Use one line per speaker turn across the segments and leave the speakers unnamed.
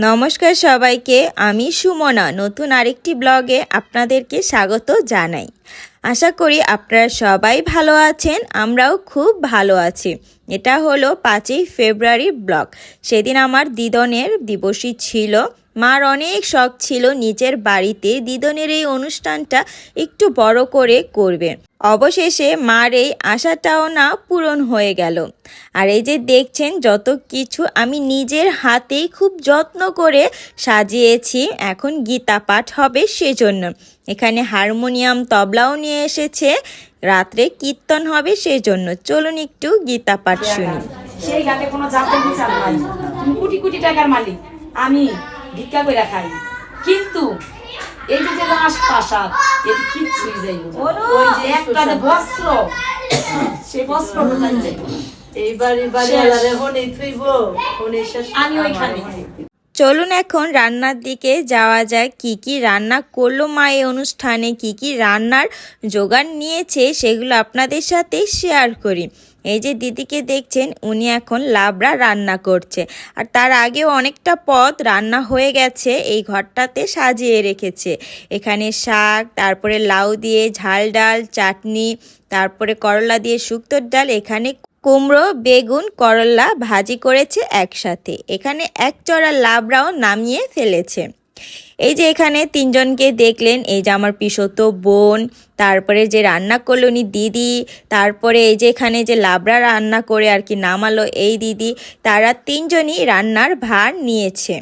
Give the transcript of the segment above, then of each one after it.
নমস্কার সবাইকে, আমি সুমনা নতুন আরেকটি ব্লগে আপনাদেরকে স্বাগত জানাই। আশা করি আপনারা সবাই ভালো আছেন, আমরাও খুব ভালো আছি। এটা হলো 5ই ফেব্রুয়ারির ব্লগ। সেদিন আমার দিদনের দিবসই ছিল। মার অনেক শখ ছিল নিজের বাড়িতে দিদনের এই অনুষ্ঠানটা একটু বড় করে করবে। অবশেষে মার এই আশাটাও না পূরণ হয়ে গেল। আর এই যে দেখছেন যত কিছু আমি নিজের হাতেই খুব যত্ন করে সাজিয়েছি। এখন গীতা পাঠ হবে সেজন্য এখানে হারমোনিয়াম তবলাও নিয়ে এসেছে, রাত্রে কীর্তন হবে সেজন্য। চলুন একটু গীতা পাঠ শুনি।
সেই ঘাটে কোনো জাতের বিচার নাই, তুমি কোটি কোটি টাকার মালিক, আমি ভিক্ষা করে খাই, কিন্তু এই যে রাজপ্রাসাদ এটি কিচ্ছুই যাইব না। ওই যে একটা যে বস্ত্র, সেই বস্ত্র
এই বাড়ি বাড়িওয়ালারে হনে থইব, হনে শেষ
আমি ওইখানে।
চলুন এখন রান্নার দিকে যাওয়া যায়। কি কি রান্না করলো মা এই অনুষ্ঠানে, কি কি রান্নার জোগাড় নিয়েছে সেগুলো আপনাদের সাথে শেয়ার করি। এই যে দিদিকে দেখছেন উনি এখন লাবড়া রান্না করছে, আর তার আগেও অনেকটা পদ রান্না হয়ে গেছে, এই ঘরটাতে সাজিয়ে রেখেছে। এখানে শাক, তারপরে লাউ দিয়ে ঝাল ডাল, চাটনি, তারপরে করলা দিয়ে শুক্তোর ডাল, এখানে কুমড়ো, বেগুন, করলা ভাজি করেছে একসাথে। এখানে এক চড়া লাবড়াও নামিয়ে ফেলেছে। এই যে এখানে তিনজনকে দেখলেন, এই যে আমার পিসতো বোন, তারপরে যে রান্না করলো উনি দিদি, তারপরে এই যে এখানে যে লাবড়া রান্না করে আর কি নামালো এই দিদি, তারা তিনজনই রান্নার ভার নিয়েছে।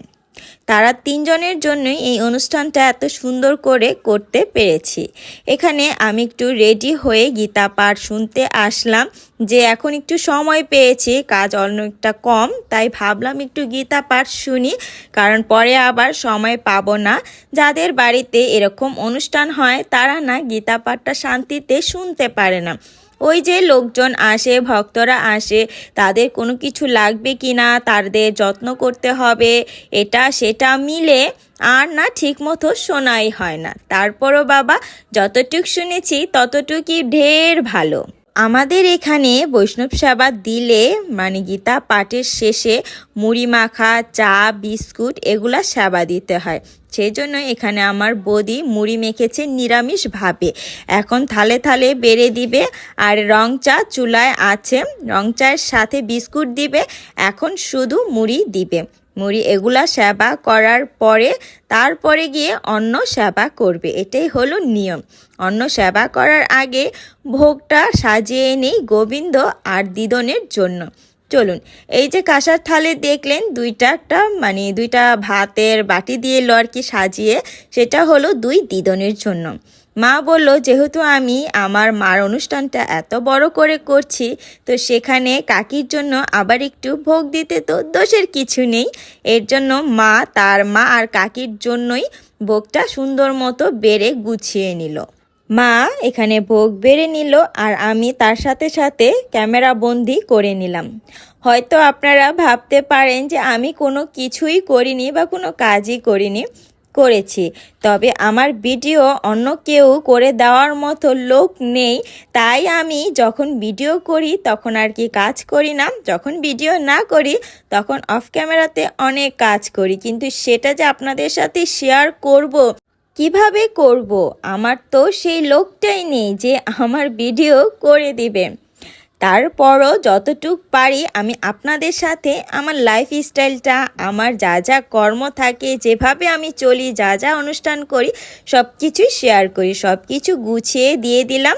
তারা তিনজনের জন্যই এই অনুষ্ঠানটা এত সুন্দর করে করতে পেরেছি। এখানে আমি একটু রেডি হয়ে গীতা পাঠ শুনতে আসলাম, যে এখন একটু সময় পেয়েছি, কাজ অনেকটা কম, তাই ভাবলাম একটু গীতা পাঠ শুনি, কারণ পরে আবার সময় পাবো না। যাদের বাড়িতে এরকম অনুষ্ঠান হয় তারা না গীতা পাঠটা শান্তিতে শুনতে পারে না। ওই যে লোকজন আসে, ভক্তরা আসে, তাদের কোনো কিছু লাগবে কি না, তাদের যত্ন করতে হবে, এটা সেটা মিলে আর না ঠিক মতো শোনাই হয় না। তারপরও বাবা যতটুক শুনেছি ততটুকুই ঢের ভালো। আমাদের এখানে বৈষ্ণব সেবা দিলে মানে গীতা পাঠের শেষে মুড়ি মাখা, চা, বিস্কুট এগুলা সেবা দিতে হয়। সেই জন্য এখানে আমার বৌদি মুড়ি মেখেছে নিরামিষভাবে। এখন থালে থালে বেড়ে দিবে, আর রং চা চুলায় আছে, রং চায়ের সাথে বিস্কুট দিবে, এখন শুধু মুড়ি দিবে। মুড়ি এগুলা সেবা করার পরে তারপরে গিয়ে অন্ন সেবা করবে, এটাই হলো নিয়ম। অন্ন সেবা করার আগে ভোগটা সাজিয়ে নেই গোবিন্দ আর দিদনের জন্য। চলুন, এই যে কাঁসার থালে দেখলেন দুইটা ভাতের বাটি দিয়ে এলো আর কি সাজিয়ে, সেটা হলো দুই দিদনের জন্য। মা বলল যেহেতু আমি আমার মার অনুষ্ঠানটা এত বড় করে করছি, তো সেখানে কাকির জন্য আবার একটু ভোগ দিতে তো দোষের কিছু নেই। এর জন্য তার মা আর কাকির জন্যই ভোগটা সুন্দর মতো বেড়ে গুছিয়ে নিল। মা এখানে ভোগ বেড়ে নিল, আর আমি তার সাথে সাথে ক্যামেরা বন্দি করে নিলাম। হয়তো আপনারা ভাবতে পারেন যে আমি কোনো কিছুই করিনি বা কোনো কাজই করেছি, তবে আমার ভিডিও অন্য কেউ করে দেওয়ার মতো লোক নেই, তাই আমি যখন ভিডিও করি তখন আর কি কাজ করি না, যখন ভিডিও না করি তখন অফ ক্যামেরাতে অনেক কাজ করি, কিন্তু সেটা যে আপনাদের সাথে শেয়ার করব, কিভাবে করব, আমার তো সেই লোকটাই নেই যে আমার ভিডিও করে দিবে। তারপরও যতটুক পারি আমি আপনাদের সাথে আমার লাইফ স্টাইলটা, আমার যা যা কর্ম থাকে, যেভাবে আমি চলি, যা যা অনুষ্ঠান করি সব কিছুই শেয়ার করি, সব কিছু গুছিয়ে দিয়ে দিলাম।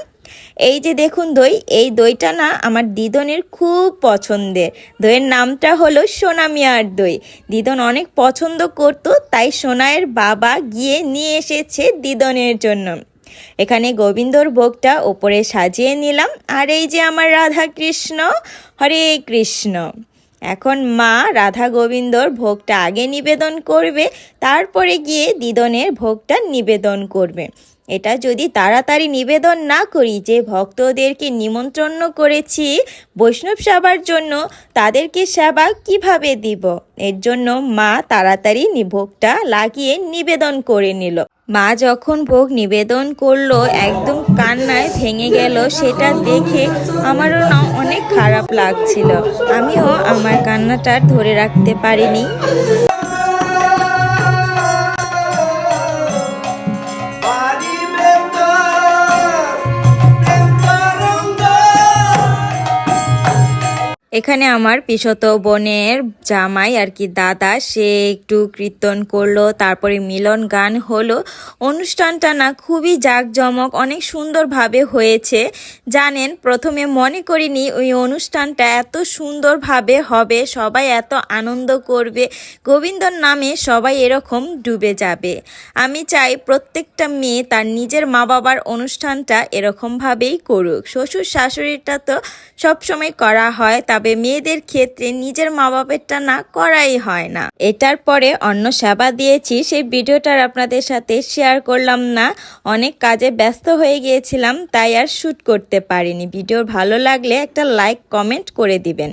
এই যে দেখুন দই, এই দইটা না আমার দিদনের খুব পছন্দের। দইয়ের নামটা হলো সোনামিয়ার দই। দিদন অনেক পছন্দ করত, তাই সোনাইয়ের বাবা গিয়ে নিয়ে এসেছে দিদনের জন্য। এখানে গোবিন্দর ভোগটা ওপরে সাজিয়ে নিলাম, আর এই যে আমার রাধা কৃষ্ণ, হরে কৃষ্ণ। এখন মা রাধা গোবিন্দর ভোগটা আগে নিবেদন করবে, তারপরে গিয়ে দিদনের ভোগটা নিবেদন করবে। এটা যদি তাড়াতাড়ি নিবেদন না করি, যে ভক্তদেরকে নিমন্ত্রণ করেছি বৈষ্ণব সেবার জন্য, তাদেরকে সেবা কিভাবে দিব? এর জন্য মা তাড়াতাড়ি ভোগটা লাগিয়ে নিবেদন করে নিল। মা যখন ভোগ নিবেদন করলো একদম কান্নায় ভেঙে গেল, সেটা দেখে আমারও না অনেক খারাপ লাগছিল। আমিও আমার কান্নাটা ধরে রাখতে পারিনি। এখানে আমার পিসত বোনের জামাই আর কি দাদা, সে একটু কীর্তন করলো, তারপরে মিলন গান হলো। অনুষ্ঠানটা না খুবই জাঁকজমক, অনেক সুন্দরভাবে হয়েছে। জানেন, প্রথমে মনে করিনি ওই অনুষ্ঠানটা এত সুন্দরভাবে হবে, সবাই এত আনন্দ করবে, গোবিন্দর নামে সবাই এরকম ডুবে যাবে। আমি চাই প্রত্যেকটা মেয়ে তার নিজের মা বাবার অনুষ্ঠানটা এরকমভাবেই করুক। শ্বশুর শাশুড়িটা তো সবসময় করা হয়, তবে মেয়েদের ক্ষেত্রে নিজের মা বাপেরটা না করাই হয় না। এটার পরে অন্য সেবা দিয়েছি, সেই ভিডিওটার আপনাদের সাথে শেয়ার করলাম না, অনেক কাজে ব্যস্ত হয়ে গিয়েছিলাম, তাই আর শ্যুট করতে পারিনি। ভিডিও ভালো লাগলে একটা লাইক কমেন্ট করে দিবেন।